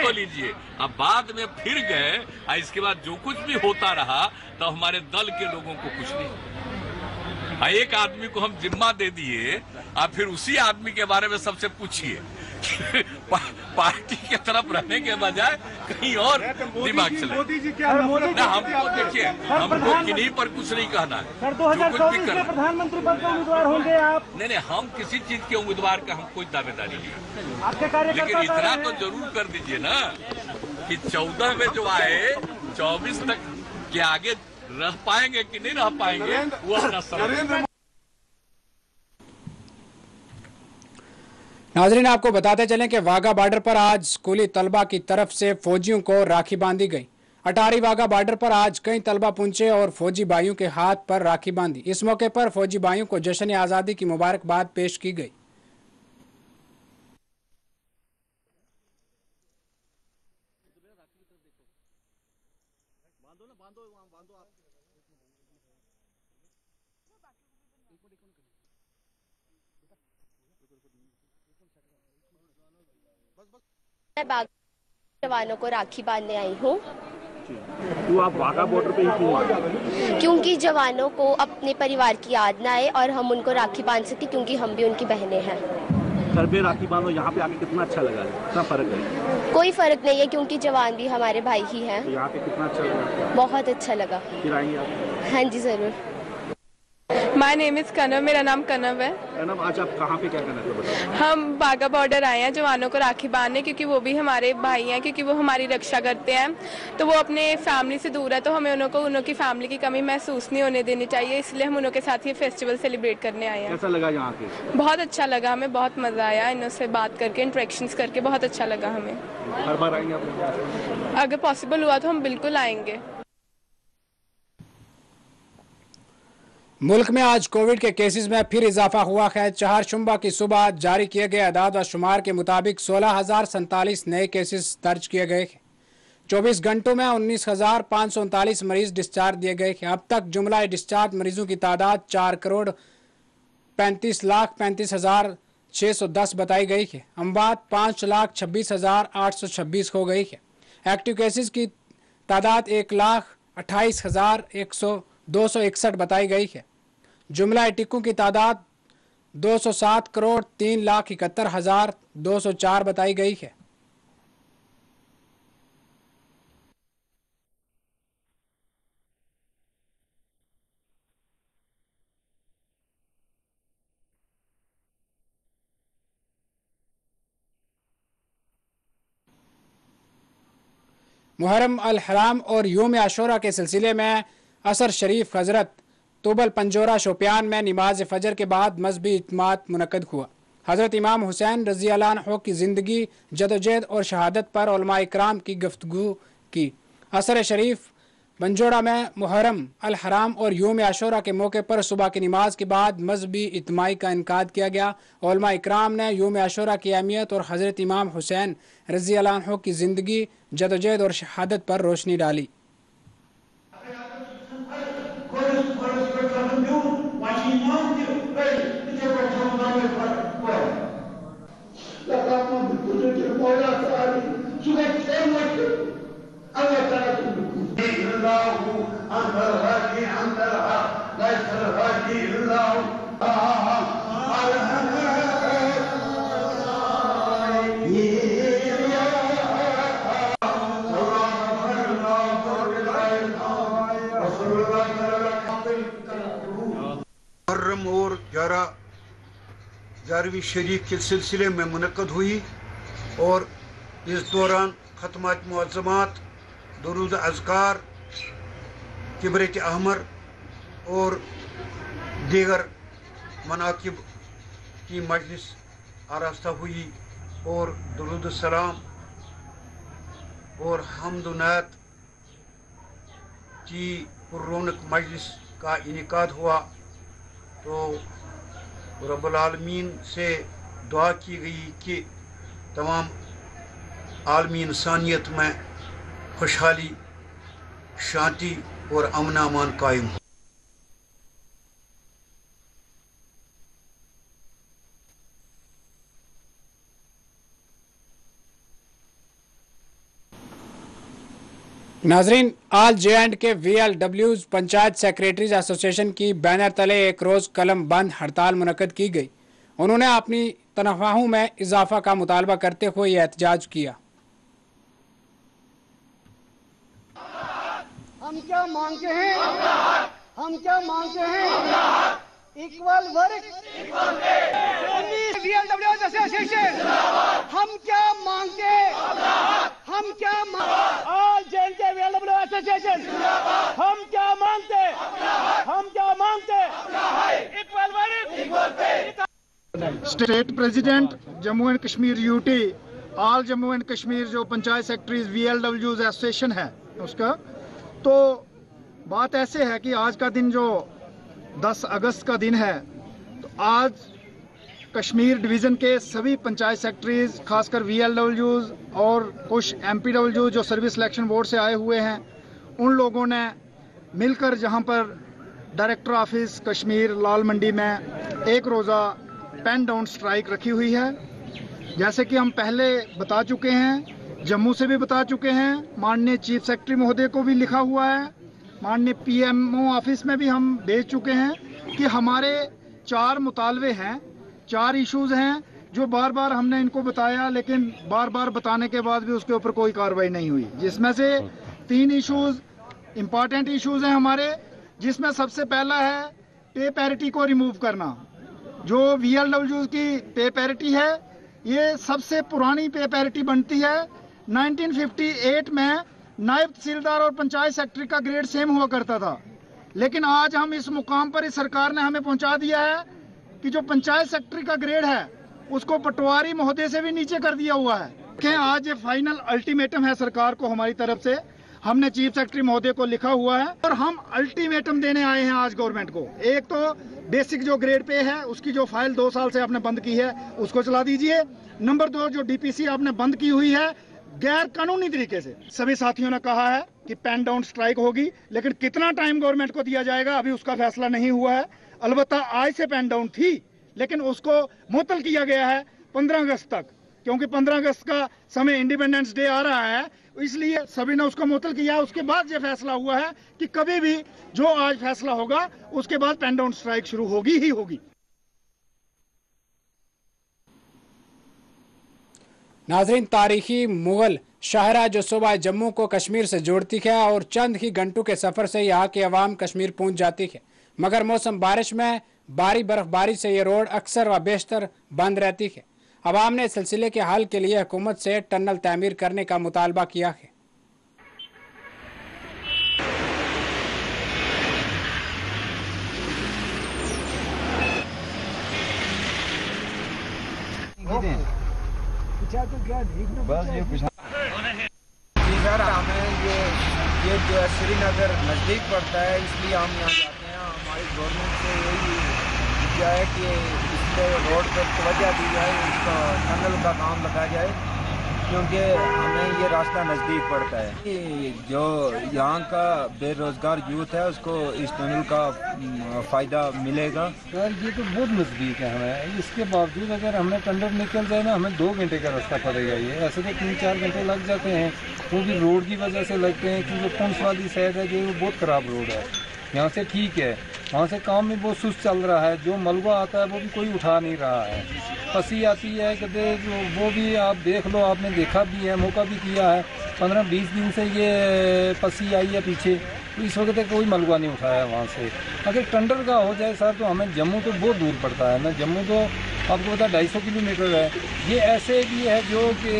तो लीजिए, अब बाद में फिर गए, इसके बाद जो कुछ भी होता रहा तो हमारे दल के लोगों को कुछ नहीं। एक आदमी को हम जिम्मा दे दिए, अब फिर उसी आदमी के बारे में सबसे पूछिए पार्टी के तरफ रहने के बजाय कहीं और दिमाग चले। ना हमको देखिए, हमको किन्हीं पर कुछ नहीं कहना है। सर 2024 के प्रधानमंत्री पद के उम्मीदवार होंगे आप? नहीं, हम किसी चीज के उम्मीदवार का हम कोई दावेदारी नहीं, आपके कार्यकर्ता, लेकिन इतना तो जरूर कर दीजिए ना कि 14 में जो आए 24 तक के आगे रह पाएंगे कि नहीं रह पाएंगे, वो अपना समय। नाजरीन, आपको बताते चलें कि वाघा बॉर्डर पर आज स्कूली तलबा की तरफ से फौजियों को राखी बांधी गई। अटारी वाघा बॉर्डर पर आज कई तलबा पहुंचे और फौजी भाइयों के हाथ पर राखी बांधी। इस मौके पर फौजी भाइयों को जश्न आज़ादी की मुबारकबाद पेश की गई। मैं जवानों को राखी बांधने आई हूँ। तो आप वाघा बॉर्डर पे ही क्यों? क्योंकि जवानों को अपने परिवार की याद न आए और हम उनको राखी बांध सके, क्योंकि हम भी उनकी बहनें हैं। घर पे राखी बांधो, यहाँ पे आके कितना अच्छा लगा है? कितना फर्क है? कोई फर्क नहीं है, क्योंकि जवान भी हमारे भाई ही हैं। तो यहाँ पे कितना अच्छा लगा? बहुत अच्छा लगा। फिर आएंगे आप? हाँ जी जरूर। माय नेम इज कनव, मेरा नाम कनव है। कनव, आज आप कहाँ पे क्या करना है बताओ? हम वाघा बॉर्डर आए हैं जवानों को राखी बांधने, क्योंकि वो भी हमारे भाई हैं, क्योंकि वो हमारी रक्षा करते हैं। तो वो अपने फैमिली से दूर है, तो हमें उनकी फैमिली की कमी महसूस नहीं होने देनी चाहिए, इसलिए हम उनके साथ ये फेस्टिवल सेलिब्रेट करने आए हैं। कैसा लगा यहाँ पे? बहुत अच्छा लगा, हमें बहुत मजा आया इनसे बात करके, इंटरेक्शंस करके बहुत अच्छा लगा हमें। हर बार आएंगे आप? अगर पॉसिबल हुआ तो हम बिल्कुल आएंगे। मुल्क में आज कोविड के केसेस में फिर इजाफा हुआ है। चहारशुंबा की सुबह जारी किए गए अदाद व शुमार के मुताबिक 16,047 नए केसेस दर्ज किए गए हैं। 24 घंटों में 19,539 मरीज डिस्चार्ज दिए गए हैं। अब तक जुमला डिस्चार्ज मरीजों की तादाद 4,35,35,610 बताई गई है। अमवात 5,26,826 हो गई है। एक्टिव केसेस की तादाद 1,28,261 बताई गई है। जुमला टिक्कों की तादाद 207,03,71,204 बताई गई है। मुहर्रम अल हराम और योम आशूरा के सिलसिले में असर शरीफ हजरत तुबल पंजोरा शोपियान में नमाज फ़जर के बाद मजहबी इज्तिमा मुनक़्क़द हुआ। हज़रत इमाम हुसैन रज़ी अल्लाह अन्हु की ज़िंदगी, जदोजहद और शहादत पर उलमा इकराम की गुफ्तगू की। असर शरीफ पंजोरा में मुहर्रम अल हराम और योम आशूरा के मौके पर सुबह की नमाज के बाद मजहबी इज्तिमा का इनकाद किया गया। उलमा इकराम ने योम आशूरा की अहमियत और हज़रत इमाम हुसैन रज़ी अल्लाह अन्हु की ज़िंदगी, जदोजहद और शहादत पर रोशनी डाली। मुहर्रम और 11वीं शरीफ के सिलसिले में मुनक़्क़द हुई और इस दौरान ख़त्मात मुअज़्ज़मात, दुरूद अज़कार, किबरत अहमर और दीगर मनाकिब की मजलिस आरास्ता हुई और दुरूद सलाम और हम्द नात की पुररौनक मजलिस का इनेकाद हुआ। तो रब्बुल आलमीन से दुआ की गई कि तमाम आलमी इंसानियत में खुशहाली, शांति और अमन अमान कायम हो। नाजरीन, आज JNK VLWs panchayat secretaries association की बैनर तले एक रोज कलम बंद हड़ताल मुनक्कद की गई। उन्होंने अपनी तनख्वाहों में इजाफा का मुतालबा करते हुए यह एहतजाज किया। हम क्या मांगते हैं? हम क्या मांगते हैं? इक्वल वर्क, VLWs एसोसिएशन हम क्या मांगते? हम क्या ऑल JNK VLW एसोसिएशन हम क्या मांगते? हम क्या मांगते? Equal work. State president Jammu and Kashmir UT all Jammu and Kashmir जो पंचायत सेक्रेटरीज VLWs एसोसिएशन है उसका, तो बात ऐसे है कि आज का दिन जो 10 अगस्त का दिन है, तो आज कश्मीर डिवीज़न के सभी पंचायत सेक्रेटरीज खासकर VLWs और कुछ MPWs जो सर्विस सिलेक्शन बोर्ड से आए हुए हैं, उन लोगों ने मिलकर जहां पर डायरेक्टर ऑफिस कश्मीर लाल मंडी में एक रोज़ा पेन डाउन स्ट्राइक रखी हुई है। जैसे कि हम पहले बता चुके हैं, जम्मू से भी बता चुके हैं, माननीय चीफ सेक्रेटरी महोदय को भी लिखा हुआ है, माननीय PMO ऑफिस में भी हम भेज चुके हैं कि हमारे 4 मुतालबे हैं, 4 इश्यूज हैं जो बार बार हमने इनको बताया, लेकिन बार बार बताने के बाद भी उसके ऊपर कोई कार्रवाई नहीं हुई। जिसमें से 3 इश्यूज इम्पॉर्टेंट इश्यूज हैं हमारे, जिसमें सबसे पहला है पे पैरिटी को रिमूव करना। जो VLWs की पे पैरिटी है, ये सबसे पुरानी पे पैरिटी बनती है। 1958 में नायब तहसीलदार और पंचायत सेक्रेटरी का ग्रेड सेम हुआ करता था, लेकिन आज हम इस मुकाम पर इस सरकार ने हमें पहुंचा दिया है कि जो पंचायत सेक्रेटरी का ग्रेड है उसको पटवारी महोदय से भी नीचे कर दिया हुआ है। कि आज ये फाइनल अल्टीमेटम है सरकार को हमारी तरफ से, हमने चीफ सेक्रेटरी महोदय को लिखा हुआ है और हम अल्टीमेटम देने आए हैं आज गवर्नमेंट को। एक तो बेसिक जो ग्रेड पे है उसकी जो फाइल 2 साल से आपने बंद की है उसको चला दीजिए। नंबर 2, जो DPC आपने बंद की हुई है गैर कानूनी तरीके से। सभी साथियों ने कहा है कि पेन डाउन स्ट्राइक होगी, लेकिन कितना टाइम गवर्नमेंट को दिया जाएगा अभी उसका फैसला नहीं हुआ है। अलबत्ता आज से पेन डाउन थी, लेकिन उसको मुअत्तल किया गया है 15 अगस्त तक, क्योंकि 15 अगस्त का समय इंडिपेंडेंस डे आ रहा है, इसलिए सभी ने उसको मुअत्तल किया। उसके बाद ये फैसला हुआ है कि कभी भी जो आज फैसला होगा उसके बाद पेन डाउन स्ट्राइक शुरू होगी ही होगी। नाजरीन, तारीखी मुगल शहरा जो सुबह जम्मू को कश्मीर से जोड़ती है और चंद ही घंटों के सफ़र से यहाँ के अवाम कश्मीर पहुँच जाती है, मगर मौसम बारिश में भारी बर्फबारी से ये रोड अक्सर व बेशतर बंद रहती है। अवाम ने इस सिलसिले के हल के लिए हुकूमत से टनल तामीर करने का मुतालबा किया है। सर, हमें ये श्रीनगर नज़दीक पड़ता है, इसलिए हम यहाँ जाते हैं। हमारी गवर्नमेंट से यही क्या है कि इस पे रोड पर तवज्जो दी जाए, इसका टनल का काम लगाया जाए, क्योंकि हमें ये रास्ता नज़दीक पड़ता है। जो यहाँ का बेरोज़गार यूथ है उसको इस टनल का फ़ायदा मिलेगा। सर, ये तो बहुत नज़दीक है हमें, इसके बावजूद अगर हमें टनल निकल जाए ना, हमें 2 घंटे का रास्ता पड़ेगा। ये ऐसे तो 3-4 घंटे लग जाते हैं, वो भी रोड की वजह से लगते हैं, क्योंकि पुंछ वाली साइड है जो बहुत ख़राब रोड है। यहाँ से ठीक है, वहाँ से काम में बहुत सुस्त चल रहा है, जो मलबा आता है वो भी कोई उठा नहीं रहा है। पसी आती है कदे, वो भी आप देख लो, आपने देखा भी है, मौका भी किया है। 15-20 दिन से ये पसी आई है पीछे, तो इस वक्त कोई मलबा नहीं उठाया वहाँ से। अगर टंडर का हो जाए सर, तो हमें जम्मू तो बहुत दूर पड़ता है ना, जम्मू तो आपको पता 250 किलोमीटर है। ये ऐसे भी है जो कि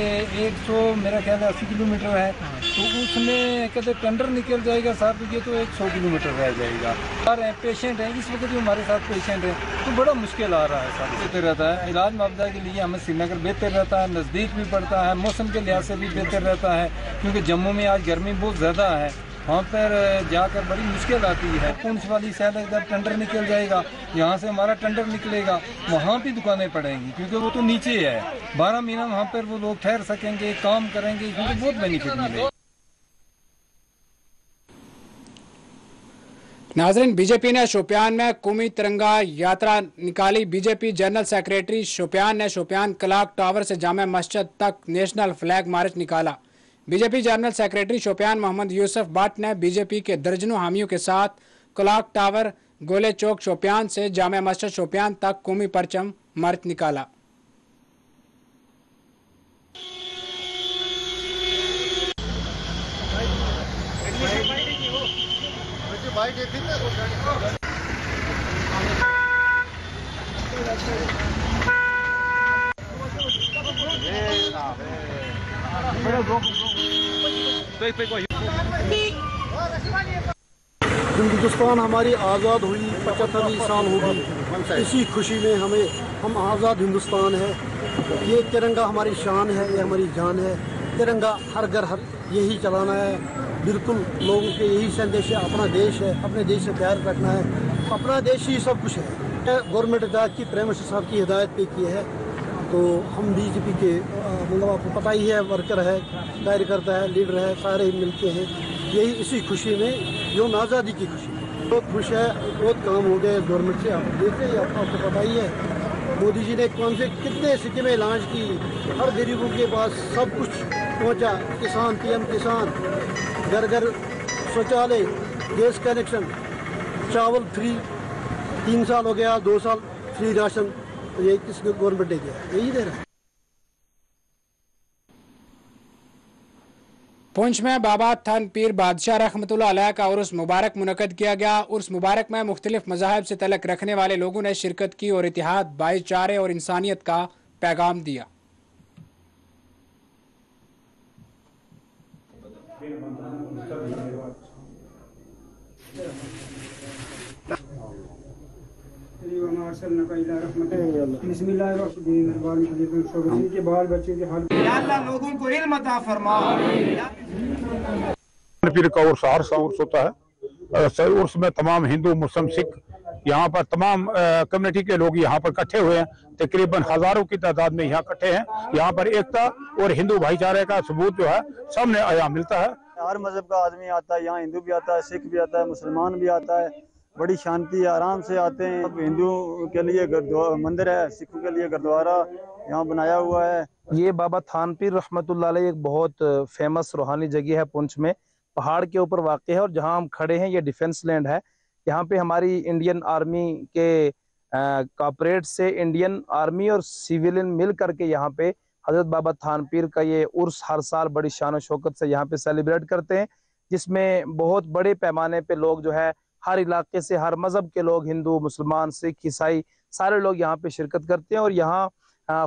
100 मेरा ख्याल है 80 किलोमीटर है, तो उसमें कहते टंडर निकल जाएगा सर, तो ये तो 100 किलोमीटर रह जाएगा। और पेशेंट हैं, इस वक्त जो हमारे साथ पेशेंट हैं, तो बड़ा मुश्किल आ रहा है सर। बेहतर रहता है इलाज मुआवजा के लिए हमें श्रीनगर बेहतर रहता है, नज़दीक भी पड़ता है, मौसम के लिहाज से भी बेहतर रहता है, क्योंकि जम्मू में आज गर्मी बहुत ज़्यादा है, वहाँ पर जाकर बड़ी मुश्किल आती है। पुंछ वाली साइड अगर टेंडर निकल जाएगा, यहाँ से हमारा टेंडर निकलेगा, वहाँ भी दुकानें पड़ेंगी, क्योंकि वो तो नीचे है। 12 महीना वहाँ पर वो लोग ठहर सकेंगे, काम करेंगे, क्योंकि बहुत बेनिफिट मिलेगा। नाज़रीन, बीजेपी ने शोपियान में कौमी तिरंगा यात्रा निकाली। बीजेपी जनरल सेक्रेटरी शोपियान ने शोपियान क्लॉक टावर से जामा मस्जिद तक नेशनल फ्लैग मार्च निकाला। BJP general secretary Shopian Mohammad Yusuf Bhat ने बीजेपी के दर्जनों हामियों के साथ क्लॉक टावर, गोले चौक शोपियान से जामे मस्जिद शोपियान तक कौमी परचम मार्च निकाला। हिंदुस्तान हमारी आज़ाद हुई 75वीं साल होगी। इसी खुशी में हम आज़ाद हिंदुस्तान है। ये तिरंगा हमारी शान है, ये हमारी जान है। तिरंगा हर घर हर यही चलाना है। बिल्कुल लोगों के यही संदेश है, अपना देश है, अपने देश से प्यार रखना है, अपना देश ही सब कुछ है। गवर्नमेंट हिदायत की प्राइम मिनिस्टर साहब की हिदायत पे की है, तो हम बीजेपी के मतलब आपको पता ही है, वर्कर है, कार्यकर्ता है, लीडर है, सारे मिलते हैं यही इसी खुशी में, जो आज़ादी की खुशी में बहुत खुश है। बहुत काम हो गए गवर्नमेंट से, आप देखते हैं, आपको पता ही है। मोदी जी ने कौन से कितने स्कीमें लॉन्च की, हर गरीबों के पास सब कुछ पहुंचा। किसान, पीएम किसान, घर घर शौचालय, गैस कनेक्शन, चावल फ्री, 3 साल हो गया, 2 साल फ्री राशन, ये किस गवर्नमेंट ने किया, यही दे रहा है। पुंछ में बाबा थान पीर बादशाह रहमतुल्लाह अलैह का उर्स मुबारक मुनक़द किया गया। उर्स मुबारक में मुख्तलिफ मज़ाहिब से तलक रखने वाले लोगों ने शिरकत की और इत्तेहाद, भाईचारे और इंसानियत का पैगाम दिया। लोगों को इल्म अता फरमा। पीर का उर्स हर साल उर्स होता है। उर्स में तमाम हिंदू, मुस्लिम, सिख, यहाँ पर तमाम कम्युनिटी के लोग यहाँ पर इकट्ठे हुए हैं। तकरीबन हजारों की तादाद में यहाँ इकट्ठे हैं। यहाँ पर एकता और हिंदू भाईचारे का सबूत जो है सामने आया मिलता है। हर मजहब का आदमी आता है, यहाँ हिंदू भी आता है, सिख भी आता है, मुसलमान भी आता है। बड़ी शांति आराम से आते हैं। हिंदू के लिए मंदिर है, सिखों के लिए गुरुद्वारा यहाँ बनाया हुआ है। ये बाबा थान पीर रहमतुल्लाह अलैह एक बहुत फेमस रूहानी जगह है, पुंछ में पहाड़ के ऊपर वाक़ है। और जहाँ हम खड़े हैं ये डिफेंस लैंड है। यहाँ पे हमारी इंडियन आर्मी के कॉर्पोरेट से इंडियन आर्मी और सिविलियन मिल करके यहाँ पे हजरत बाबा थान पीर का ये उर्स हर साल बड़ी शान और शौकत से यहाँ पे सेलिब्रेट करते हैं, जिसमें बहुत बड़े पैमाने पे लोग जो है हर इलाके से, हर मजहब के लोग, हिंदू, मुसलमान, सिख, ईसाई, सारे लोग यहाँ पे शिरकत करते हैं। और यहाँ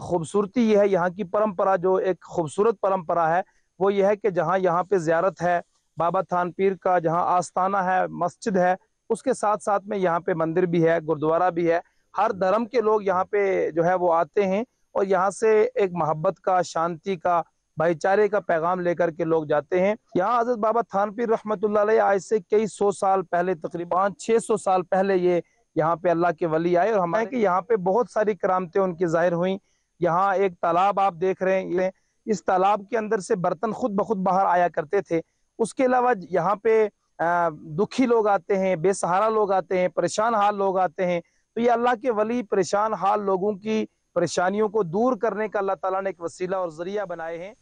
खूबसूरती ये है, यहाँ की परंपरा जो एक खूबसूरत परंपरा है वो ये है कि जहाँ यहाँ पे ज़ियारत है बाबा थान पीर का, जहाँ आस्थाना है, मस्जिद है, उसके साथ साथ में यहाँ पे मंदिर भी है, गुरुद्वारा भी है। हर धर्म के लोग यहाँ पे जो है वो आते हैं और यहाँ से एक मोहब्बत का, शांति का, भाईचारे का पैगाम लेकर के लोग जाते हैं। यहाँ हजरत बाबा थान पीर रहमतुल्लाह अलैह आज से कई 100 साल पहले, तकरीबन 600 साल पहले ये यहाँ पे अल्लाह के वली आए और हमारे कि यहाँ पे बहुत सारी करामतें उनकी जाहिर हुई। यहाँ एक तालाब आप देख रहे हैं, इस तालाब के अंदर से बर्तन खुद ब खुद बाहर आया करते थे। उसके अलावा यहाँ पे दुखी लोग आते हैं, बेसहारा लोग आते हैं, परेशान हाल लोग आते हैं। तो ये अल्लाह के वली परेशान हाल लोगों की परेशानियों को दूर करने का अल्लाह ताला ने एक वसीला और जरिया बनाए हैं।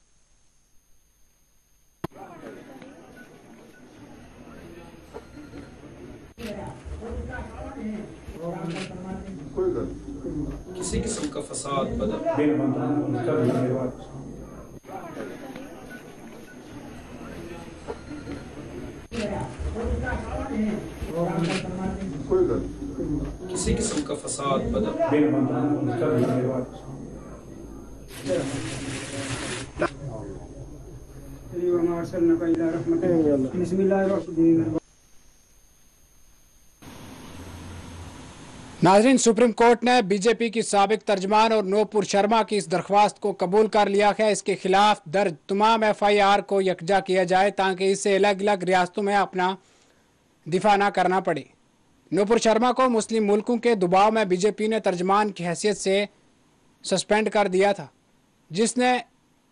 किसी किस्म का फसाद किसी किस्म का फसाद नाज़रीन, सुप्रीम कोर्ट ने बीजेपी की साबिक तर्जमान और नूपुर शर्मा की इस दरख्वास्त को कबूल कर लिया है। इसके खिलाफ दर्ज तमाम FIR को यकजा किया जाए ताकि इससे अलग अलग रियासतों में अपना दिफा ना करना पड़े। नूपुर शर्मा को मुस्लिम मुल्कों के दबाव में बीजेपी ने तर्जमान की हैसियत से सस्पेंड कर दिया था, जिसने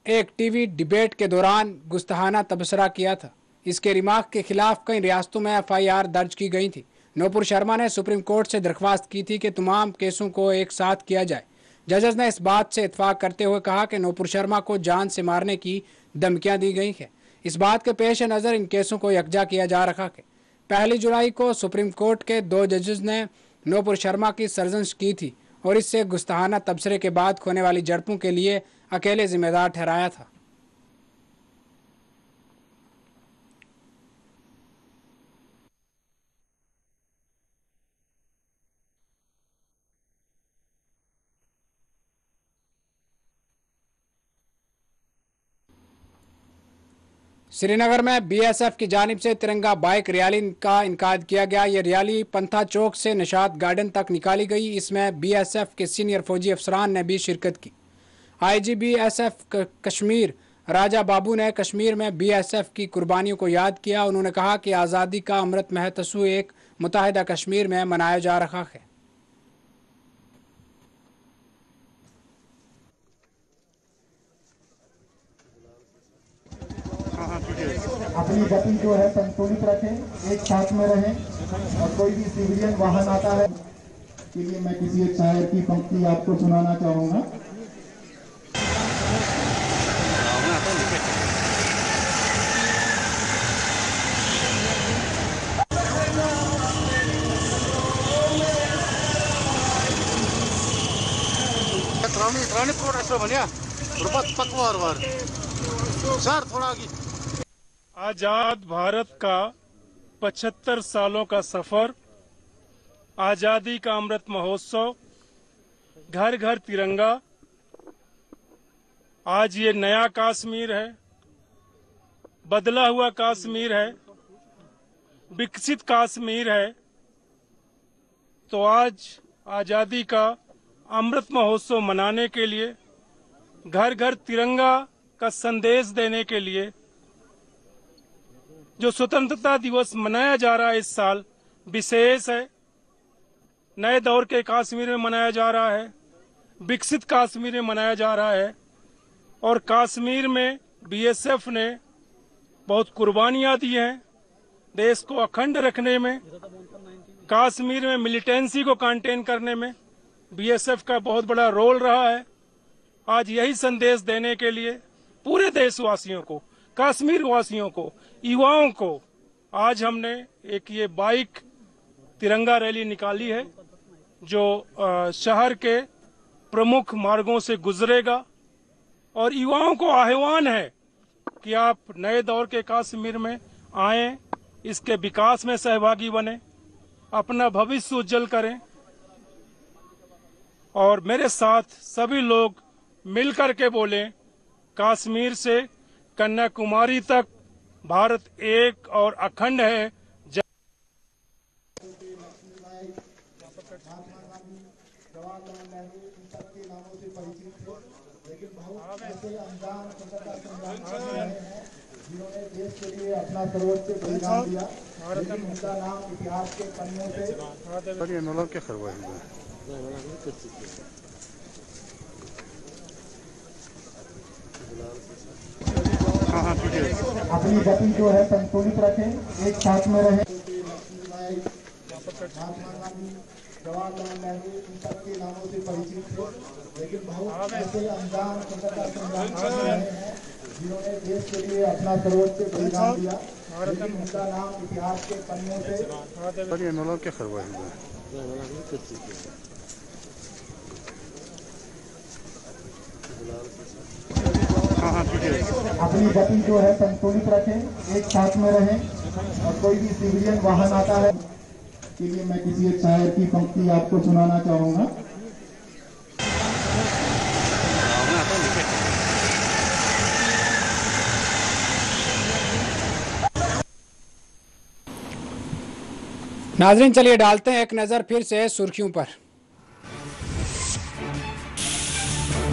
एक TV डिबेट के दौरान गुस्ताहाना तबसरा किया था। इसके रिमार्क के खिलाफ कई रियासतों में FIR दर्ज की गई थी। नूपुर शर्मा ने सुप्रीम कोर्ट से दरख्वास्त की थी कि तमाम केसों को एक साथ किया जाए। जजेस ने इस बात से इत्फाक करते हुए कहा कि नूपुर शर्मा को जान से मारने की धमकियां दी गई है। इस बात के पेश नज़र इन केसों को यकजा किया जा रहा है। 1 जुलाई को सुप्रीम कोर्ट के 2 जजेस ने नूपुर शर्मा की सरजंश की थी और इससे गुस्ताहाना तबसरे के बाद होने वाली झड़पों के लिए अकेले जिम्मेदार ठहराया था। श्रीनगर में बीएसएफ की जानिब से तिरंगा बाइक रैली का इनकाद किया गया। ये रैली पंथा चौक से निशात गार्डन तक निकाली गई। इसमें बीएसएफ के सीनियर फौजी अफसरान ने भी शिरकत की। आईजी बीएसएफ कश्मीर राजा बाबू ने कश्मीर में बीएसएफ की कुर्बानियों को याद किया। उन्होंने कहा कि आज़ादी का अमृत महोत्सव एक मुत्तहिदा कश्मीर में मनाया जा रहा है। अपनी गति जो है संतुलित रखें, एक साथ में रहें और कोई भी सिविलियन वाहन आता है के लिए मैं किसी एक शायर की पंक्ति आपको सुनाना चाहूंगा। आजाद भारत का 75 सालों का सफर, आजादी का अमृत महोत्सव, घर घर तिरंगा। आज ये नया कश्मीर है, बदला हुआ कश्मीर है, विकसित कश्मीर है। तो आज आजादी का अमृत महोत्सव मनाने के लिए, घर घर तिरंगा का संदेश देने के लिए जो स्वतंत्रता दिवस मनाया जा रहा है इस साल विशेष है। नए दौर के कश्मीर में मनाया जा रहा है, विकसित कश्मीर में मनाया जा रहा है। और कश्मीर में बीएसएफ ने बहुत कुर्बानियां दी हैं देश को अखंड रखने में। कश्मीर में मिलिटेंसी को कंटेन करने में बीएसएफ का बहुत बड़ा रोल रहा है। आज यही संदेश देने के लिए पूरे देशवासियों को, कश्मीर वासियों को, युवाओं को आज हमने एक ये बाइक तिरंगा रैली निकाली है जो शहर के प्रमुख मार्गों से गुजरेगा। और युवाओं को आह्वान है कि आप नए दौर के कश्मीर में आएं, इसके विकास में सहभागी बने, अपना भविष्य उज्जवल करें। और मेरे साथ सभी लोग मिलकर के बोलें, कश्मीर से कन्याकुमारी तक भारत एक और अखंड है। जिन्होंने देश के लिए अपना सर्वोच्च बलिदान दिया, उनका नाम इतिहास के पन्नों से अपनी गति जो है संतुलित रखें, एक साथ में रहें। महात्मा गांधी, जवाहरलाल नेहरू, इन सबके नामों से परिचित थे, लेकिन बहुत ऐसे अनजान स्वतंत्रता संग्राम हैं जिन्होंने देश के लिए अपना सर्वोच्च बलिदान दिया, उनका नाम इतिहास के पन्नों से अपनी गति जो है संतुलित रखें, एक साथ में रहें और कोई भी सिविलियन वाहन आता है के लिए मैं किसी एक शायर की पंक्ति आपको सुनाना चाहूंगा। नाजरीन, चलिए डालते हैं एक नजर फिर से सुर्खियों पर।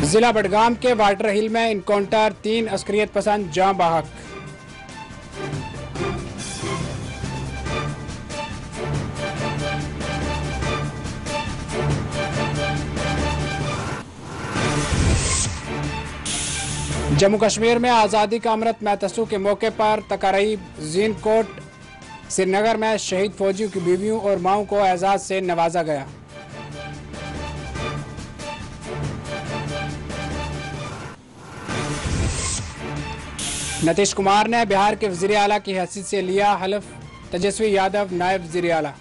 जिला बडगाम के वाटर हिल में इनकाउंटर, 3 अस्करियत पसंद जाँ बहक। जम्मू कश्मीर में आज़ादी का अमृत महोत्सव के मौके पर तकारीब। जीन कोट श्रीनगर में शहीद फौजियों की बीवियों और माओं को एजाज से नवाजा गया। नीतीश कुमार ने बिहार के वज़ीर आला की हैसियत से लिया हल्फ, तेजस्वी यादव नायब वज़ीर आला।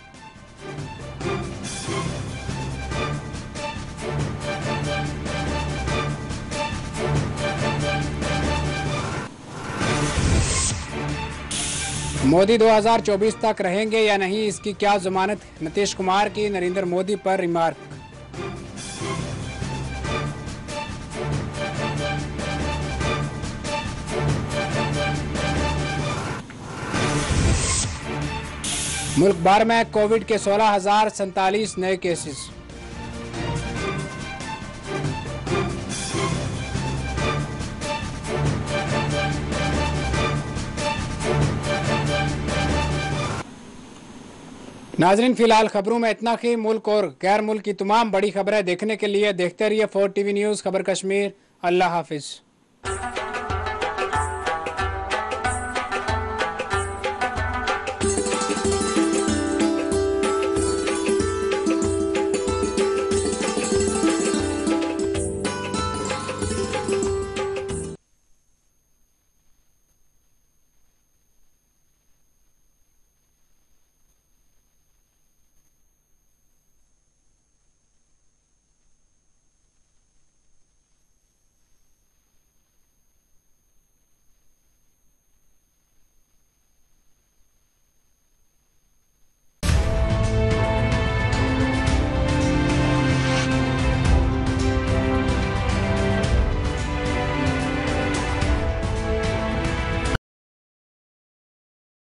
मोदी 2024 तक रहेंगे या नहीं, इसकी क्या जमानत। नीतीश कुमार की नरेंद्र मोदी पर रिमार्क। मुल्क भर में कोविड के 16,047 नए केसेस। नाजरीन, फिलहाल खबरों में इतना ही। मुल्क और गैर मुल्क की तमाम बड़ी खबरें देखने के लिए देखते रहिए 4 TV न्यूज़ खबर कश्मीर। अल्लाह हाफिज।